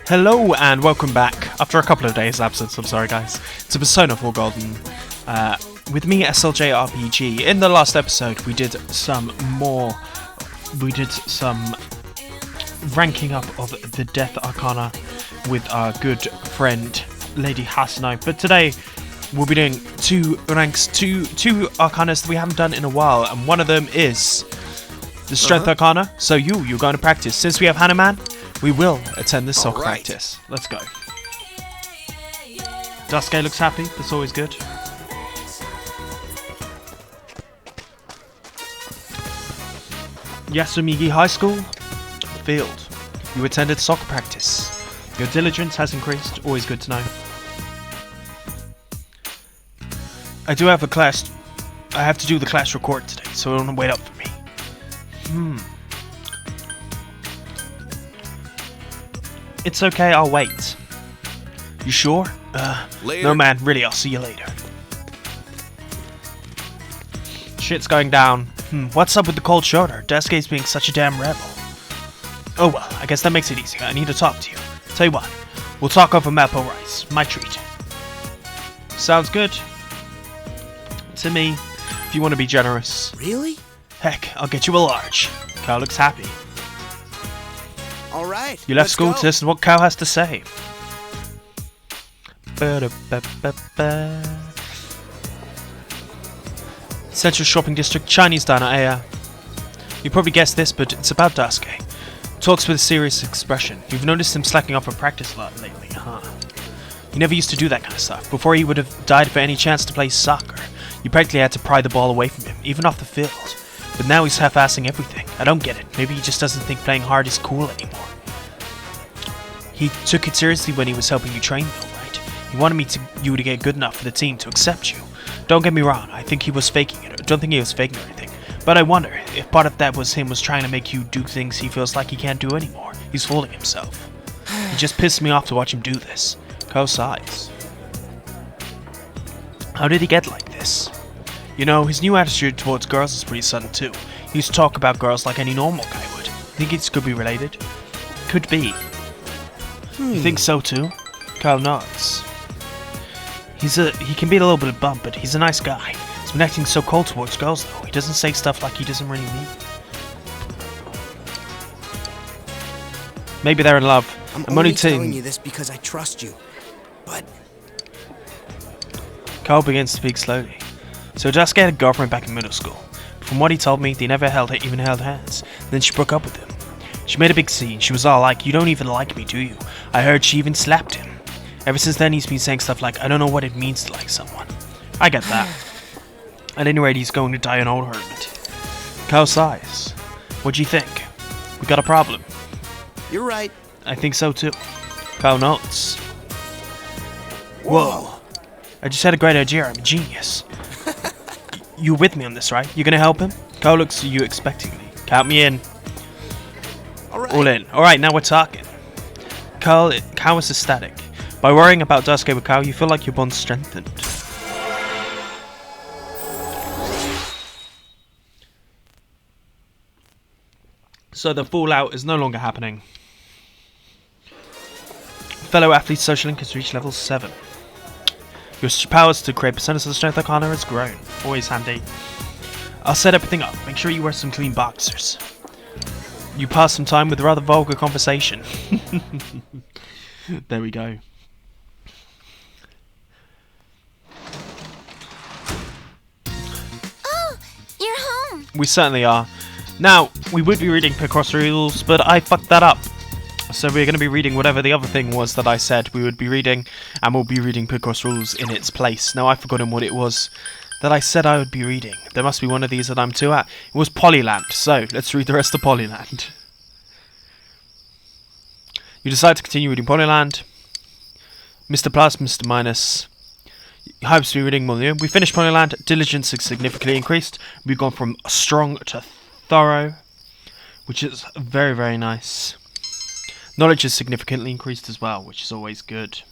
Hello and welcome back after a couple of days absence. I'm sorry guys. To Persona 4 Golden with me, SLJ RPG. In the last episode we did some ranking up of the Death Arcana with our good friend Lady Hasanai. But today we'll be doing two Arcanas that we haven't done in a while, and one of them is the Strength Arcana. So you're going to practice. Since we have Hanuman, we will attend this soccer practice. Let's go. Dasuke looks happy. That's always good. Yasumigi High School field. You attended soccer practice. Your diligence has increased. Always good to know. I do have a class. I have to do the class record today, so don't wait up for me. It's okay, I'll wait. You sure? No man, really, I'll see you later. Shit's going down. What's up with the cold shoulder? Dasuke's being such a damn rebel. Oh well, I guess that makes it easier. I need to talk to you. Tell you what, we'll talk over maple rice. My treat. Sounds good. To me, if you want to be generous. Really? Heck, I'll get you a large. Kyle looks happy. Alright, you left school to listen to what Kyle has to say. Central Shopping District, Chinese diner area. You probably guessed this, but it's about Dasuke. Talks with a serious expression. You've noticed him slacking off on practice a lot lately, huh? He never used to do that kind of stuff. Before he would have died for any chance to play soccer. You practically had to pry the ball away from him, even off the field. But now he's half-assing everything. I don't get it. Maybe he just doesn't think playing hard is cool anymore. He took it seriously when he was helping you train though, right? He wanted you to get good enough for the team to accept you. Don't get me wrong, I think he was faking it. I don't think he was faking or anything. But I wonder if part of that was him trying to make you do things he feels like he can't do anymore. He's fooling himself. He just pissed me off to watch him do this. Ko sighs. How did he get like this? You know, his new attitude towards girls is pretty sudden too. He used to talk about girls like any normal guy would. Think it could be related? Could be. You think so too? Kyle nods. He can be a little bit of bump, but he's a nice guy. He's been acting so cold towards girls though. He doesn't say stuff like he doesn't really mean. Maybe they're in love. I'm only telling you this because I trust you. But Kyle begins to speak slowly. So Dasuke had a girlfriend back in middle school. From what he told me, they never even held hands. Then she broke up with him. She made a big scene. She was all like, "You don't even like me, do you?" I heard she even slapped him. Ever since then, he's been saying stuff like, "I don't know what it means to like someone." I get that. At any rate, he's going to die an old hermit. Kyle sighs. What do you think? We got a problem. You're right. I think so too. Kyle nods. Whoa. I just had a great idea. I'm a genius. You with me on this, right? You gonna help him? Kyle looks at you expectantly. Count me in. All in. Alright, now we're talking. Kyle is ecstatic. By worrying about Dasuke with Kyle, you feel like your bond's strengthened. So the fallout is no longer happening. Fellow athlete social link has reached level 7. Your powers to create personas of the Strength Arcana has grown. Always handy. I'll set everything up. Make sure you wear some clean boxers. You pass some time with rather vulgar conversation. There we go. Oh, you're home. We certainly are. Now, we would be reading Picross Rules, but I fucked that up. So we're going to be reading whatever the other thing was that I said we would be reading, and we'll be reading Picross Rules in its place. Now I've forgotten what it was that I said I would be reading. There must be one of these that I'm too at. It was Polyland, so let's read the rest of Polyland. You decide to continue reading Polyland. Mr. Plus, Mr. Minus. Hopes to be reading more new. We finished Polyland. Diligence has significantly increased. We've gone from strong to thorough, which is very, very nice. Knowledge has significantly increased as well, which is always good.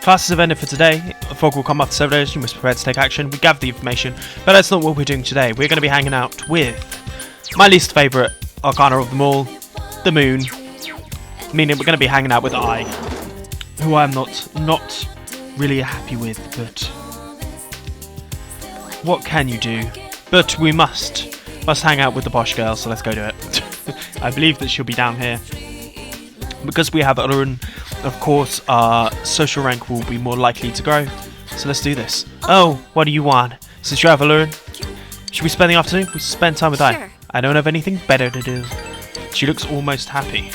Classes have ended for today. Fog will come after 7 days. You must prepare to take action. We gather the information, but that's not what we're doing today. We're going to be hanging out with My least favourite arcana of them all, the moon. Meaning we're going to be hanging out with I, who I'm not really happy with, but what can you do? But we must hang out with the posh girl, so let's go do it. I believe that she'll be down here. Because we have Arun, of course, our social rank will be more likely to grow. So let's do this. Oh, what do you want? Since you have Arun, should we spend the afternoon? We spend time with Sure. I don't have anything better to do. She looks almost happy.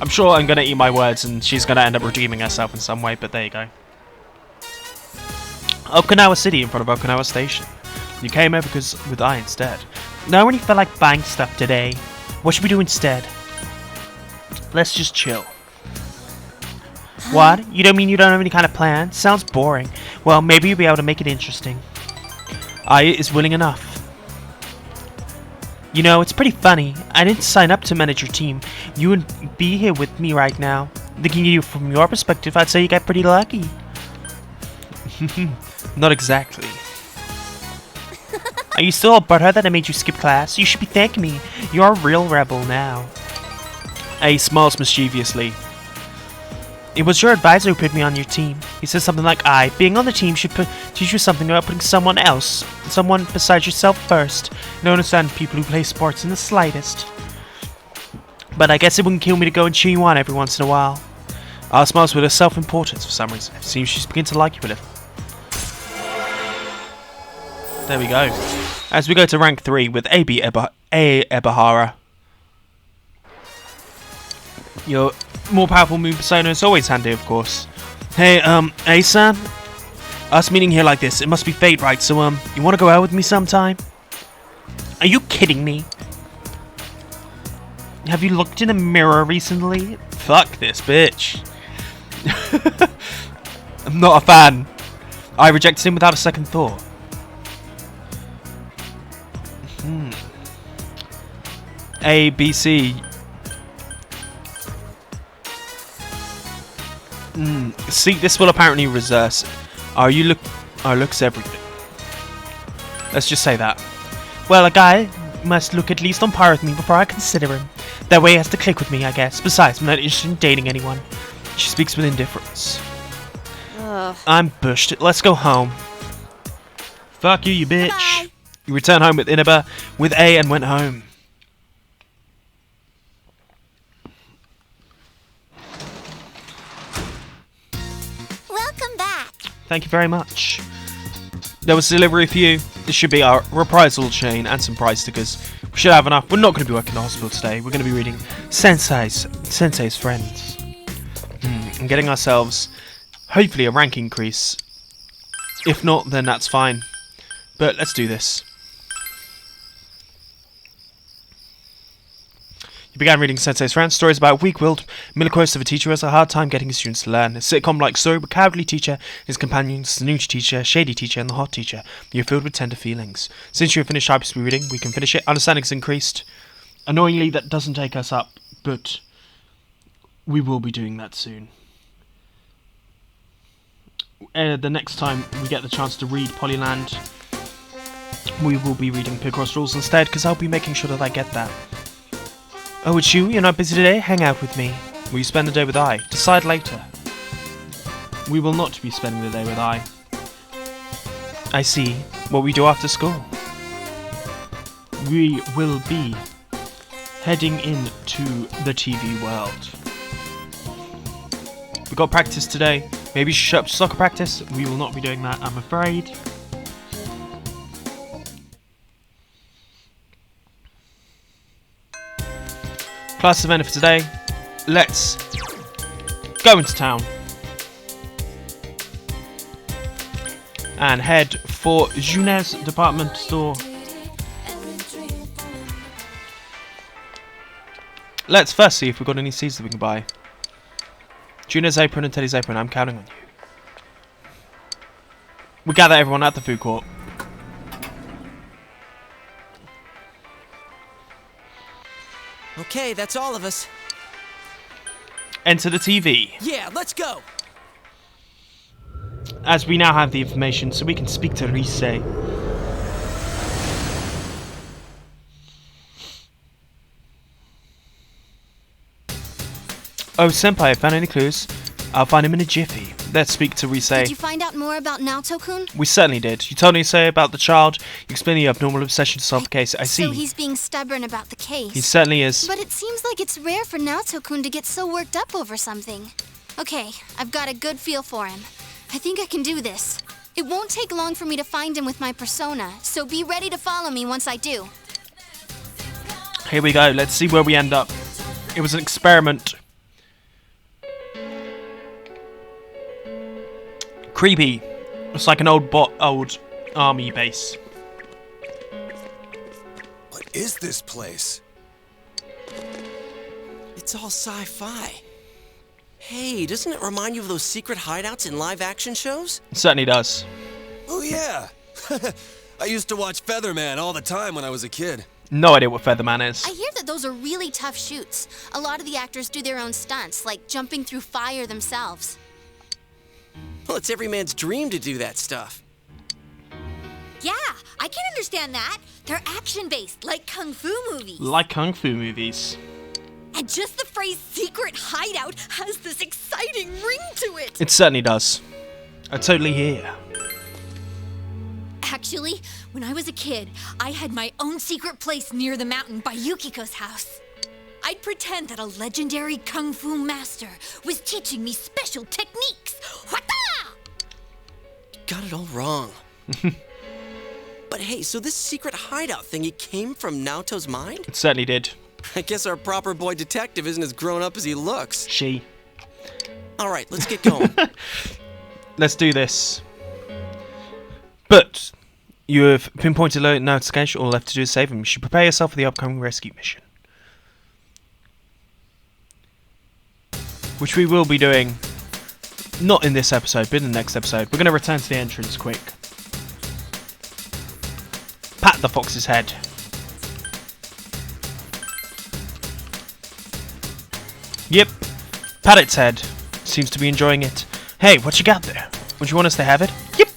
I'm sure I'm going to eat my words and she's going to end up redeeming herself in some way, but there you go. Okinawa City in front of Okinawa Station. You came here because with I instead. No, I really felt like buying stuff today. What should we do instead? Let's just chill. What? You don't mean you don't have any kind of plan? Sounds boring. Well, maybe you'll be able to make it interesting. I is willing enough. You know, it's pretty funny. I didn't sign up to manage your team. You wouldn't be here with me right now. Thinking you from your perspective, I'd say you got pretty lucky. Not exactly. Are you still all butthurt that I made you skip class? You should be thanking me. You're a real rebel now. A smiles mischievously. It was your advisor who put me on your team. He said something like, being on the team should teach you something about putting someone besides yourself first. I don't understand people who play sports in the slightest. But I guess it wouldn't kill me to go and cheer you on every once in a while. I smiles with her self-importance for some reason. It seems she's beginning to like you a little. There we go. As we go to rank 3 with Ebihara. Your more powerful moon persona is always handy, of course. Hey, A-san? Us meeting here like this, it must be fate, right? So, you wanna go out with me sometime? Are you kidding me? Have you looked in a mirror recently? Fuck this bitch. I'm not a fan. I rejected him without a second thought. A, B, C. See, this will apparently reverse our looks everything. Let's just say that. Well, a guy must look at least on par with me before I consider him. That way he has to click with me, I guess. Besides, I'm not interested in dating anyone. She speaks with indifference. Ugh. I'm bushed. Let's go home. Fuck you, you bitch. Bye. You returned home with Inaba with A and went home. Welcome back. Thank you very much. There was delivery for you. This should be our reprisal chain and some prize stickers. We should have enough. We're not going to be working in the hospital today. We're going to be reading Sensei's Friends. And getting ourselves, hopefully, a rank increase. If not, then that's fine. But let's do this. You began reading Sensei's Friends, stories about a weak-willed, milquetoast of a teacher who has a hard time getting his students to learn. A sitcom-like story with a cowardly teacher, his companions, the snooty teacher, shady teacher, and the hot teacher. You're filled with tender feelings. Since you have finished hyperspeed reading, we can finish it. Understanding's increased. Annoyingly, that doesn't take us up, but we will be doing that soon. The next time we get the chance to read Polyland, we will be reading Picross Rules instead, because I'll be making sure that I get that. Oh, it's you? You're not busy today? Hang out with me. Will you spend the day with I? Decide later. We will not be spending the day with I. I see. What we do after school. We will be heading into the TV world. We got practice today. Maybe you should show up to soccer practice. We will not be doing that, I'm afraid. Class event for today. Let's go into town and head for Junet's department store. Let's first see if we've got any seeds that we can buy. Junet's apron and Teddy's apron, I'm counting on you. We gather everyone at the food court. Okay, that's all of us. Enter the TV. Yeah, let's go. As we now have the information, so we can speak to Rise. Oh, Senpai, found any clues? I'll find him in a jiffy. Let's speak to Rise. Did you find out more about Naoto-kun? We certainly did. You told me to say about the child. You explained the abnormal obsession to solve the case. I see. So he's being stubborn about the case. He certainly is. But it seems like it's rare for Naoto-kun to get so worked up over something. Okay, I've got a good feel for him. I think I can do this. It won't take long for me to find him with my persona, so be ready to follow me once I do. Here we go. Let's see where we end up. It was an experiment. Creepy. It's like an old army base. What is this place? It's all sci-fi. Hey, doesn't it remind you of those secret hideouts in live-action shows? It certainly does. Oh yeah. I used to watch Featherman all the time when I was a kid. No idea what Featherman is. I hear that those are really tough shoots. A lot of the actors do their own stunts, like jumping through fire themselves. Well, it's every man's dream to do that stuff. Yeah, I can understand that. They're action-based, like kung fu movies. Like kung fu movies. And just the phrase secret hideout has this exciting ring to it. It certainly does. I totally hear. Actually, when I was a kid, I had my own secret place near the mountain by Yukiko's house. I'd pretend that a legendary kung fu master was teaching me special techniques. Wata! Got it all wrong. But hey, so this secret hideout thing, it came from Naoto's mind? It certainly did. I guess our proper boy detective isn't as grown up as he looks. She. Alright, let's get going. Let's do this. But you have pinpointed alert notification. All left to do is save him. You should prepare yourself for the upcoming rescue mission, which we will be doing not in this episode, but in the next episode. We're going to return to the entrance quick. Pat the fox's head. Yep, pat its head. Seems to be enjoying it. Hey, what you got there? Would you want us to have it? Yep.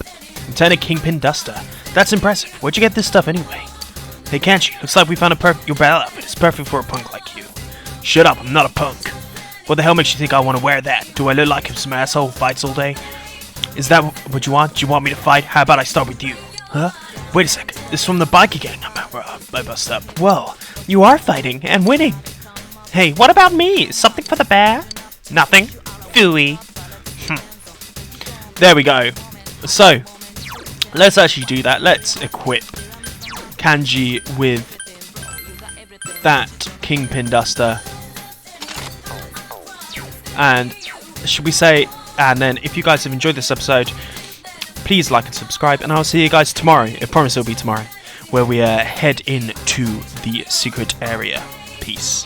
Lieutenant Kingpin Duster. That's impressive. Where'd you get this stuff anyway? Hey, can't you? Looks like we found your battle outfit. It's perfect for a punk like you. Shut up, I'm not a punk. What the hell makes you think I want to wear that? Do I look like some asshole who fights all day? Is that what you want? Do you want me to fight? How about I start with you? Huh? Wait a second. This is from the biker gang. I bust up. Well, you are fighting and winning. Hey, what about me? Something for the bear? Nothing. Phooey. There we go. So, let's actually do that. Let's equip Kanji with that Kingpin Duster. And should we say, and then if you guys have enjoyed this episode, please like and subscribe, and I'll see you guys tomorrow. I promise it'll be tomorrow, where we head into the secret area. Peace.